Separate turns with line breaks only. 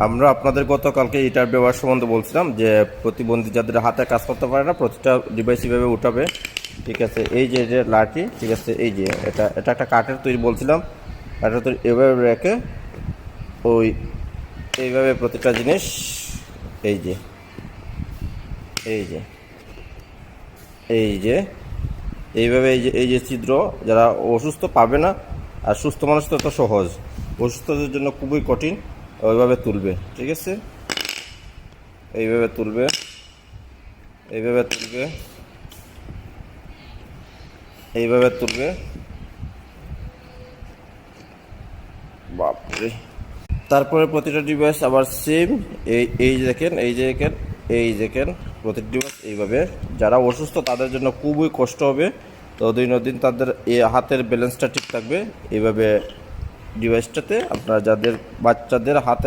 আমরা আপনাদের গতকালকে এটার ব্যবহার সম্বন্ধে বলছিলাম যে প্রতিবন্ধী যাদের হাতে কাজ করতে পারে না প্রতিটা ডিভাইস এভাবে উঠাবে। ঠিক আছে, এই যে যে লাঠি, ঠিক আছে, এই যে এটা এটা একটা কাঠের তৈরি বলছিলাম, কাঠের তৈরি এভাবে রেখে ওই এইভাবে প্রতিটা জিনিস এই যে এই যে এই যে এইভাবে এই যে ছিদ্র, যারা অসুস্থ পাবে না, আর সুস্থ মানুষ তো সহজ, অসুস্থদের জন্য খুবই কঠিন। ওইভাবে তুলবে, ঠিক আছে, এইভাবে তুলবে, এইভাবে তুলবে, এইভাবে তুলবে। বাপরে! তারপরে প্রতিটা ডিভাইস আবার সেম, এই যে দেখেন, এই যে দেখেন, এই দেখেন, প্রতিটি ডিভাইস এইভাবে। যারা অসুস্থ তাদের জন্য খুবই কষ্ট হবে, তো দিন তাদের হাতের ব্যালেন্সটা ঠিক থাকবে এইভাবে। ডিভাইসটাতে আপনারা যাদের বাচ্চাদের হাতে